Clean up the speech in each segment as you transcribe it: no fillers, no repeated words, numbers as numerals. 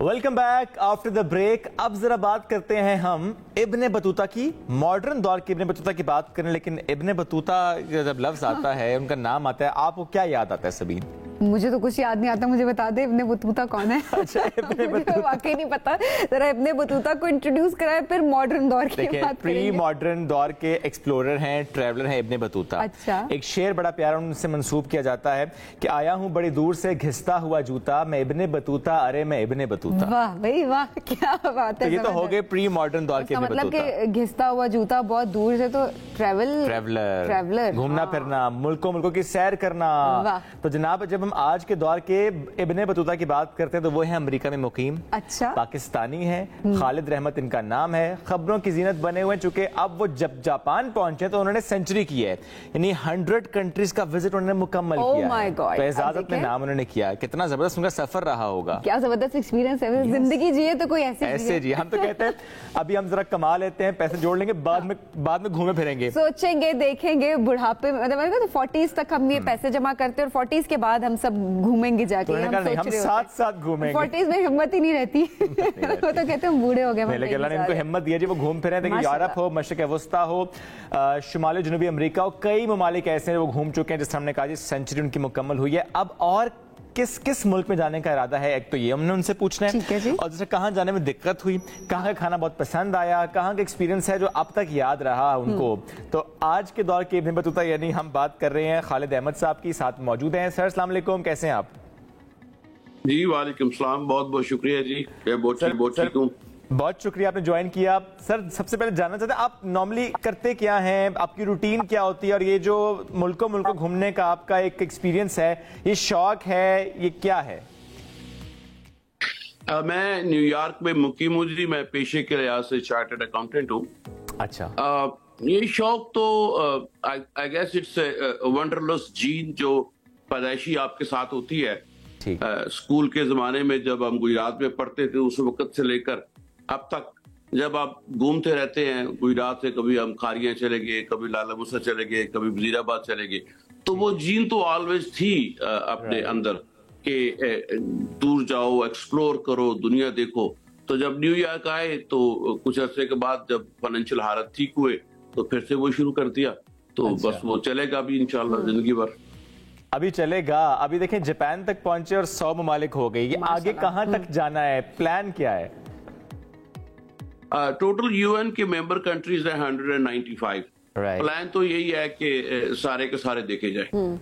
Welcome back after the break. अब जरा बात करते हैं हम इब्ने बतूता की। मॉडर्न दौर के इब्ने बतूता की बात करें, लेकिन इब्ने बतूता जब लफ्ज आता है, उनका नाम आता है, आपको क्या याद आता है सबीन? मुझे तो कुछ याद नहीं आता, मुझे बता दे इब्ने बतूता कौन है। अच्छा, इब्ने बतूता वाकई नहीं पता। जरा इब्ने बतूता को इंट्रोड्यूस कराए, फिर मॉडर्न दौर की बात प्री करेंगे। मॉडर्न दौर के एक्सप्लोरर हैं, ट्रैवलर हैं इब्ने बतूता। अच्छा। एक शेर बड़ा प्यारा उनसे मंसूब किया जाता है कि आया हूं बड़ी दूर से घिसता हुआ जूता, मैं इब्ने बतूता, अरे मैं इब्ने बतूता। वाह भाई वाह, क्या बात है। तो ये तो हो गए प्री मॉडर्न दौर के इब्ने मतलब बतूता। कि घिसता हुआ जूता, बहुत दूर से, तो ट्रैवलर घूमना फिरना, मुल्कों की सैर करना। तो जनाब, जब हम आज के दौर के इब्ने बतूता की बात करते हैं तो वो है अमेरिका में मुकीम। अच्छा। पाकिस्तानी है, खालिद रहमत इनका नाम है, खबरों की जीनत बने हुए, चूंकि अब वो जब जापान पहुंचे तो उन्होंने सेंचुरी की है, यानी 100 कंट्रीज का विजिट उन्होंने मुकम्मल किया है। तो एजाजत में नाम उन्होंने किया। कितना जबरदस्त उनका सफर रहा होगा, क्या जबरदस्त एक्सपीरियंस है। जिंदगी जिए तो कोई ऐसे जी। हम तो कहते हैं अभी हम जरा कमा लेते हैं, पैसे जोड़ लेंगे, बाद में घूमे फिरेंगे, सोचेंगे, देखेंगे, बुढ़ापे में, मतलब 40s तक हम ये पैसे जमा करते हैं और 40s के बाद हम सब घूमेंगे जाके। हम साथ साथ घूमेंगे। 40s में हिम्मत ही नहीं रहती। वो तो कहते हैं बूढ़े हो गए। लेकिन अल्लाह ने इनको हिम्मत दी है जी, वो घूम फिरे। देखिए, यूरोप हो, मशरिक वस्ता हो, शुमाली जनूबी अमेरिका हो, कई ममालिक ऐसे हैं वो घूम चुके हैं, जिस हमने कहा जी सेंचुरी उनकी मुकम्मल हुई है। अब और किस किस मुल्क में जाने का इरादा है, एक तो ये हमने उनसे पूछना है। ठीक है जी। और जैसे कहाँ जाने में दिक्कत हुई, कहाँ का खाना बहुत पसंद आया, कहाँ का एक्सपीरियंस है जो अब तक याद रहा उनको। तो आज के दौर के इब्ने बतूता यानी हम बात कर रहे हैं खालिद अहमद साहब की, साथ मौजूद हैं। सर अस्सलाम वालेकुम, कैसे हैं आप? जी वालेकुम सलाम, बहुत बहुत शुक्रिया जी। बहुत ठीक हूँ। बहुत शुक्रिया आपने ज्वाइन किया। सर, सबसे पहले जानना चाहते हैं आप नॉर्मली करते क्या हैं, आपकी रूटीन क्या होती है, और ये जो मुल्कों घूमने का आपका एक एक्सपीरियंस है, ये शौक है, ये क्या है? मैं न्यूयॉर्क में मुकीम हूँ जी। मैं पेशे के लिहाज से चार्टर्ड अकाउंटेंट हूँ। अच्छा। ये शौक तो I guess it's wanderlust gene जो पैदाइशी आपके साथ होती है। स्कूल के जमाने में जब हम गुजरात में पढ़ते थे, उस वक्त से लेकर अब तक जब आप घूमते रहते हैं गुजरात से, कभी हम खारियां चले गए, कभी लाला मुसा चले गए, कभी वजीराबाद चले गए, तो वो जीन तो ऑलवेज थी अपने अंदर कि दूर जाओ, एक्सप्लोर करो, दुनिया देखो। तो जब न्यूयॉर्क आए तो कुछ अरसे के बाद जब फाइनेंशियल हालत ठीक हुए तो फिर से वो शुरू कर दिया। तो बस वो चलेगा अभी इंशाल्लाह जिंदगी भर। अभी चलेगा। अभी देखें जापान तक पहुंचे और 100 ममालिक हो गई। ये आगे कहां तक जाना है, प्लान क्या है? टोटल यूएन के मेंबर कंट्रीज है 195। प्लान तो यही है कि सारे के सारे देखे जाएं।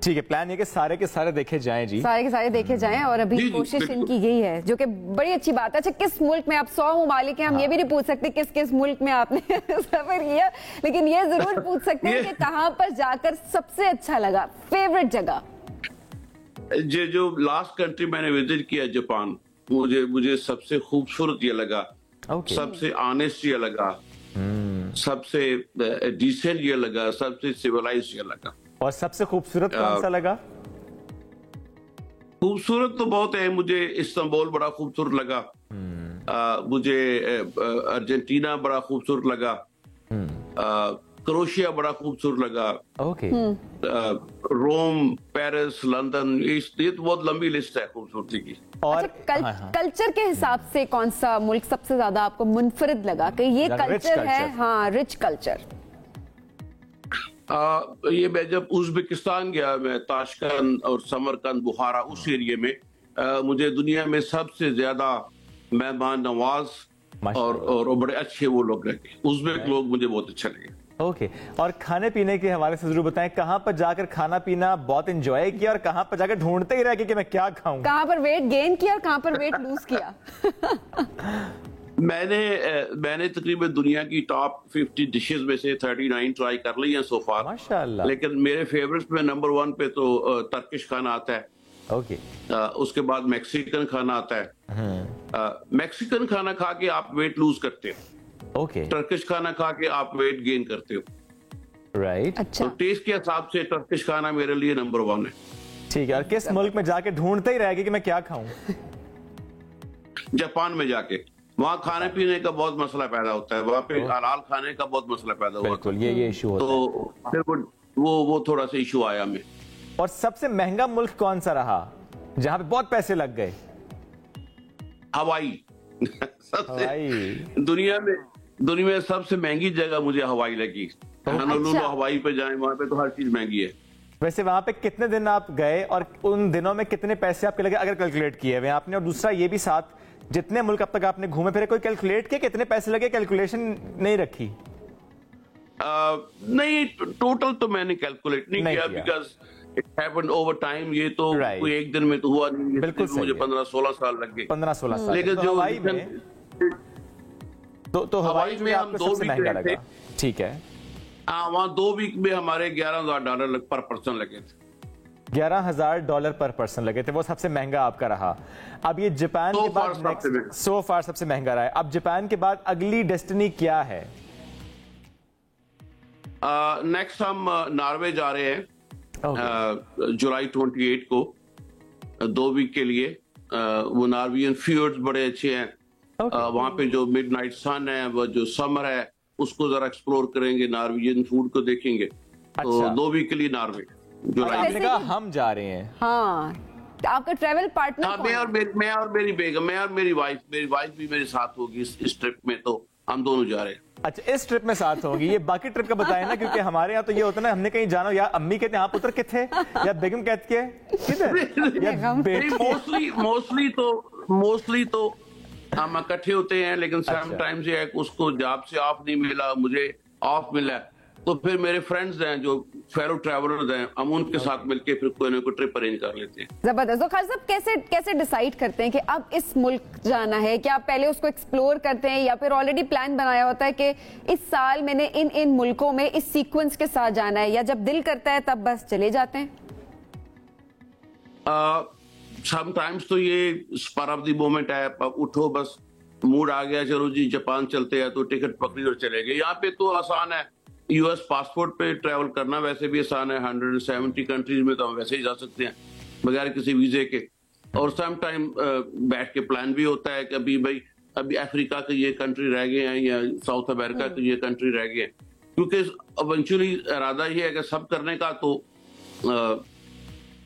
ठीक है, प्लान ये कि सारे के सारे देखे जाएं जी, सारे के सारे देखे जाएं। और अभी कोशिश इनकी यही है, जो कि बड़ी अच्छी बात है। अच्छा, किस मुल्क में आप 100 ममालिक हैं, हम ये भी नहीं पूछ सकते किस किस मुल्क में आपने सफर किया, लेकिन ये जरूर पूछ सकते हैं कि कहां पर जाकर सबसे अच्छा लगा, फेवरेट जगह। जो लास्ट कंट्री मैंने विजिट किया जापान, मुझे सबसे खूबसूरत ये लगा, सबसे ऑनेस्ट ये लगा, सबसे डिसेंट ये लगा, सबसे सिविलाइज ये लगा। और सबसे खूबसूरत कौन सा लगा? खूबसूरत तो बहुत है। मुझे इस्तांबुल बड़ा खूबसूरत लगा, मुझे अर्जेंटीना बड़ा खूबसूरत लगा, क्रोएशिया बड़ा खूबसूरत लगा, रोम, पेरिस, लंदन। ये तो बहुत लंबी लिस्ट है खूबसूरती की। और कल्चर के हिसाब से कौन सा मुल्क सबसे ज्यादा आपको मुनफरिद लगा कि ये कल्चर है? हाँ, रिच कल्चर। ये मैं जब उज़्बेकिस्तान गया, मैं ताशकंद और समरकंद, बुखारा, उस एरिया में मुझे दुनिया में सबसे ज्यादा मेहमान नवाज और बड़े अच्छे वो लोग लगे। उज़्बेक लोग मुझे बहुत अच्छे लगे। ओके। और खाने पीने के हवाले से जरूर बताएं, कहां पर जाकर खाना पीना बहुत एंजॉय किया और कहां पर जाकर ढूंढते ही रह गए कि मैं क्या खाऊं? कहां पर वेट गेन किया और कहां पर वेट लूज किया? मैंने तकरीबन दुनिया की टॉप 50 डिशेस में से 39 ट्राई कर ली हैं सो फार, माशाल्लाह। लेकिन मेरे फेवरेट्स में नंबर 1 पे तो टर्किश खाना आता है। ओके। उसके बाद मैक्सिकन खाना आता है। मैक्सिकन खाना खा के आप वेट लूज करते हो। ओके। टर्किश खाना खा के आप वेट गेन करते हो। राइट। अच्छा। तो टेस्ट के हिसाब से टर्किश खाना मेरे लिए नंबर 1 है। ठीक है। और किस मुल्क में जाके ढूंढते ही रह गए कि मैं क्या खाऊं? जापान में जाके, वहाँ खाने पीने का बहुत मसला पैदा होता है, वहाँ पे हलाल खाने का बहुत मसला पैदा हुआ। बिल्कुल, ये इशू होता है। तो फिर वो थोड़ा सा इशू आया हमें। और सबसे महंगा मुल्क कौन सा रहा जहाँ पे बहुत पैसे लग गए? हवाई। सबसे दुनिया में सबसे महंगी जगह मुझे हवाई लगी। हॉनोलुलु हवाई पे जाएं, वहां पे तो हर चीज महंगी है। वैसे वहां पे कितने दिन आप गए और उन दिनों में कितने पैसे आपके लगे, अगर कैलकुलेट किए हुए आपने? और दूसरा ये भी साथ, जितने मुल्क अब तक आपने घूमे फिरे, कोई कैलकुलेट किया कितने पैसे लगे? कैलकुलेशन नहीं रखी? नहीं, टोटल तो मैंने कैलकुलेट नहीं किया, because it happened over time. ये तो कोई एक दिन में तो हुआ नहीं। बिल्कुल, मुझे 15-16 साल लग गए। 15-16 साल। लेकिन तो जो हवाई में तो हवाई में हम 2 वीक लगा। ठीक है। वहाँ 2 वीक में हमारे $11,000 पर पर्सन लगे थे। $11,000 पर पर्सन लगे थे, वो सबसे महंगा आपका रहा। अब ये जापान के बाद सो फार सबसे महंगा रहा है। अब जापान के बाद अगली डेस्टिनी क्या है? नेक्स्ट हम नॉर्वे जा रहे हैं जुलाई 28 को 2 वीक के लिए। वो नॉर्वियन फ्यूर्ड्स बड़े अच्छे हैं। वहां पे जो मिडनाइट सन है, वो जो समर है, उसको जरा एक्सप्लोर करेंगे, नॉर्वेजियन फूड को देखेंगे। तो 2 वीक के लिए नॉर्वे जुलाई में। हम जा रहे हैं। हाँ, आपका ट्रैवल पार्टनर? हाँ, मैं और मेरी बेगम, मैं और मेरी वाइफ भी मेरे साथ होगी इस ट्रिप में। तो हम दोनों जा रहे हैं। अच्छा, इस ट्रिप में साथ होगी। ये बाकी ट्रिप का बताए ना, क्योंकि हमारे यहाँ तो ये होता है ना, हमने कहीं जाना, या अम्मी कहते हैं आप पुत्र किथे, या बेगम कहती है किधर। मोस्टली तो हम इकट्ठे होते हैं, लेकिन समटाइम्स ये उसको जॉब से ऑफ नहीं मिला, मुझे ऑफ मिला, तो फिर मेरे फ्रेंड्स हैं जो फेलो ट्रैवलर्स हैं, हम उनके साथ मिलके फिर कोई ना कोई ट्रिप अरेंज कर लेते हैं। जबरदस्त। तो खालिद साहब कैसे डिसाइड करते हैं कि अब इस मुल्क जाना है? क्या आप पहले उसको एक्सप्लोर करते हैं, या फिर ऑलरेडी प्लान बनाया होता है कि इस साल मैंने इन मुल्कों में इस सीक्वेंस के साथ जाना है, या जब दिल करता है तब बस चले जाते हैं? समटाइम्स तो ये स्पर ऑफ द मोमेंट है, उठो बस मूड आ गया, चलो जी जापान चलते हैं, तो टिकट पकड़ी और चले गए। यहाँ पे तो आसान है, यूएस पासपोर्ट पे ट्रैवल करना वैसे भी आसान है। 170 कंट्रीज में तो हम वैसे ही जा सकते हैं बगैर किसी वीजे के। और सम टाइम बैठ के प्लान भी होता है कि अभी अफ्रीका के ये कंट्री रह गए हैं, या साउथ अमेरिका के ये कंट्री रह गए हैं, क्योंकि इवेंचुअली इरादा ये है कि सब करने का। तो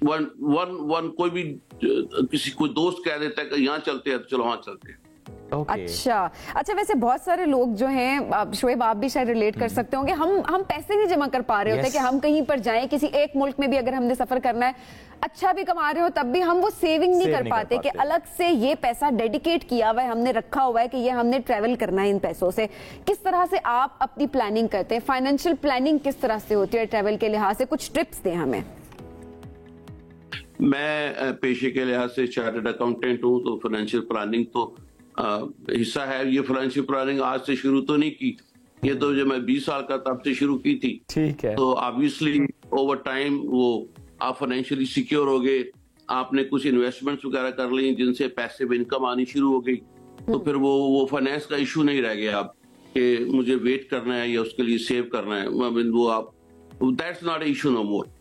कोई भी कोई दोस्त कह देता है कि यहाँ चलते हैं, तो चलो वहां चलते हैं। अच्छा, वैसे बहुत सारे लोग जो हैं, शोएब आप भी शायद रिलेट कर सकते होंगे, हम पैसे नहीं जमा कर पा रहे होते कि हम कहीं पर जाएं, किसी एक मुल्क में भी अगर हमने सफर करना है, अच्छा भी कमा रहे हो, तब भी हम वो सेविंग नहीं कर पाते कि अलग से ये पैसा डेडिकेट किया हुआ है, हमने रखा हुआ है कि ये हमने ट्रैवल करना है इन पैसों से। किस तरह से आप अपनी प्लानिंग करते हैं? फाइनेंशियल प्लानिंग किस तरह से होती है ट्रैवल के लिहाज से? कुछ टिप्स दें हमें। मैं पेशे के लिहाज से चार्टर्ड अकाउंटेंट हूँ, तो फाइनेंशियल प्लानिंग तो हिस्सा है। ये फाइनेंशियल प्लानिंग आज से शुरू तो नहीं की, ये तो जब मैं 20 साल का तब से शुरू की थी। ठीक है। तो ऑब्वियसली ओवर टाइम वो आप फाइनेंशियली सिक्योर हो गए, आपने कुछ इन्वेस्टमेंट्स वगैरह कर ली जिनसे पैसिव इनकम आनी शुरू हो गई, तो फिर वो फाइनेंस का इशू नहीं रह गया आप कि मुझे वेट करना है या उसके लिए सेव करना है। वो आप that's not a issue no more.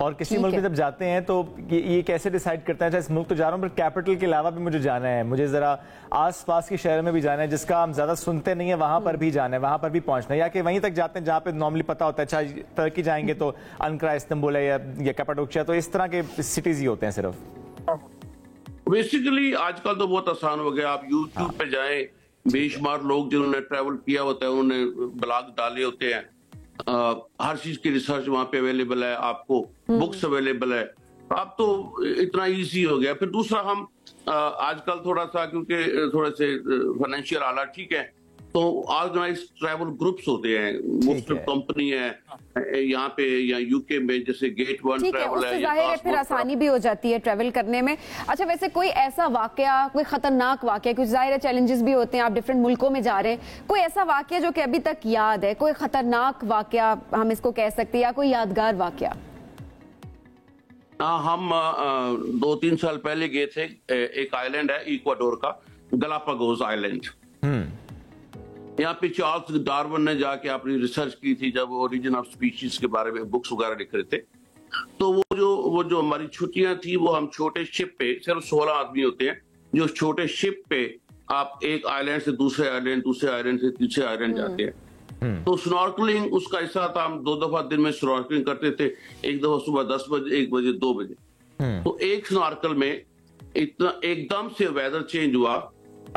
और किसी मुल्क में जब जाते हैं तो ये कैसे डिसाइड करते हैं, अच्छा इस मुल्क तो जा रहा हूँ, पर कैपिटल के अलावा भी मुझे जाना है, मुझे जरा आसपास के शहर में भी जाना है जिसका हम ज्यादा सुनते नहीं है, वहां पर भी जाना है, वहां पर भी पहुंचना है, या कि वहीं तक जाते हैं जहां पे नॉर्मली पता होता है, अच्छा तुर्की जाएंगे तो अंकारा, इस्तांबुल है या कैपाडोक्सिया, तो इस तरह के सिटीज ही होते हैं सिर्फ? बेसिकली आजकल तो बहुत आसान हो गया, आप यूट्यूब पे जाएं, बेशुमार लोग जिन्होंने ट्रैवल किया होता है उन्होंने ब्लॉग डाले होते हैं, हर चीज की रिसर्च वहां पे अवेलेबल है, आपको बुक्स अवेलेबल है, अब तो इतना इजी हो गया। फिर दूसरा हम आजकल थोड़ा सा क्योंकि थोड़े से फाइनेंशियल हालात ठीक है, तो ऑर्गेनाइज ट्रैवल ग्रुप्स होते हैं, मुख्तलिफ कंपनी है यहाँ पे या यूके में, जैसे गेट वन ट्रैवल है, जाहिर है फिर आसानी भी हो जाती है ट्रैवल करने में। अच्छा, वैसे कोई ऐसा वाकया, कोई खतरनाक वाकया, कुछ जाहिर है चैलेंजेस भी होते हैं, आप डिफरेंट मुल्कों में जा रहे हैं, कोई ऐसा वाकया जो कि अभी तक याद है, कोई खतरनाक वाकया हम इसको कह सकते हैं, या कोई यादगार वाकया? हम 2-3 साल पहले गए थे, एक आइलैंड है इक्वाडोर का, गलापागोस आइलैंड। यहाँ पे चार्ल्स डार्विन ने जाके अपनी रिसर्च की थी, जब ओरिजिन ऑफ स्पीशीज के बारे में बुक्स वगैरह लिख रहे थे। तो वो जो हमारी छुट्टियां थी, वो हम छोटे शिप पे, सिर्फ 16 आदमी होते हैं, जो छोटे शिप पे आप एक आइलैंड से दूसरे आइलैंड, दूसरे आइलैंड से तीसरे आइलैंड जाते हैं। तो स्नॉर्कलिंग उसका हिस्सा था, हम 2 दफा दिन में स्नॉर्कलिंग करते थे, एक दफा सुबह 10 बजे, 1 बजे, 2 बजे। तो एक स्नॉर्कल में इतना एकदम से वेदर चेंज हुआ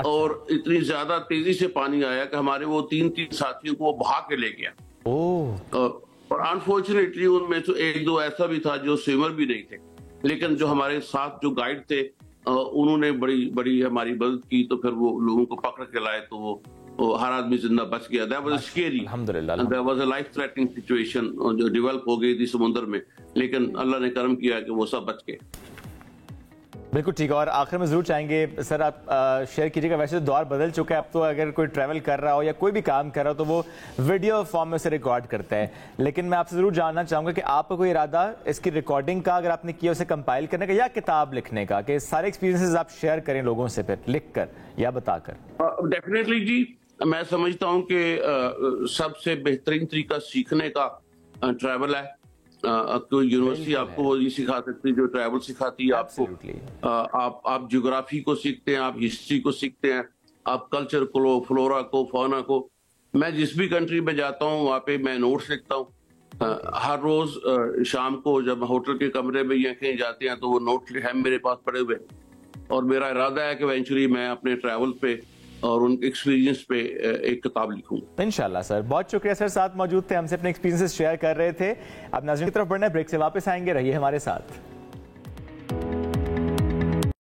और इतनी ज्यादा तेजी से पानी आया कि हमारे वो 3 साथियों को बहा के ले गया। और अनफॉर्चुनेटली उनमें तो 1-2 ऐसा भी था जो स्विमर भी नहीं थे, लेकिन जो हमारे साथ जो गाइड थे उन्होंने बड़ी हमारी मदद की, तो फिर वो लोगों को पकड़ के लाए, तो वो हर आदमी जिंदा बच गया। That was scary, that was a life threatening situation जो डेवलप हो गई थी समुद्र में, लेकिन अल्लाह ने करम किया कि वो सब बच गए। बिल्कुल ठीक है। और आखिर में जरूर चाहेंगे सर आप शेयर कीजिएगा, वैसे तो दौर बदल चुका है, अब तो अगर कोई ट्रैवल कर रहा हो या कोई भी काम कर रहा हो तो वो वीडियो फॉर्म में से रिकॉर्ड करता है, लेकिन मैं आपसे जरूर जानना चाहूंगा कि आपका कोई इरादा इसकी रिकॉर्डिंग का अगर आपने किया उसे कंपाइल करने का या किताब लिखने का, कि सारे एक्सपीरियंसेस आप शेयर करें लोगों से, फिर लिख कर या बताकर? डेफिनेटली जी, मैं समझता हूँ कि सबसे बेहतरीन तरीका सीखने का ट्रैवल है। कोई यूनिवर्सिटी आपको वो नहीं सिखा सकती जो ट्रैवल सिखाती है आपको। आप ज्योग्राफी को सीखते हैं, आप हिस्ट्री को सीखते हैं, आप कल्चर को, फ्लोरा को, फौना को। मैं जिस भी कंट्री में जाता हूँ वहाँ पे मैं नोट्स लिखता हूँ। हर रोज शाम को जब होटल के कमरे में या कहीं जाते हैं तो वो नोट है मेरे पास पड़े हुए, और मेरा इरादा है कि इवेंचुअली मैं अपने ट्रैवल पे और उनके एक्सपीरियंस पे एक किताब लिखूंगा इंशाल्लाह। सर बहुत शुक्रिया सर, साथ मौजूद थे, हमसे अपने एक्सपीरियंसेस शेयर कर रहे थे। अब नाज़रीन की तरफ बढ़ना है, ब्रेक से वापस आएंगे, रहिए हमारे साथ।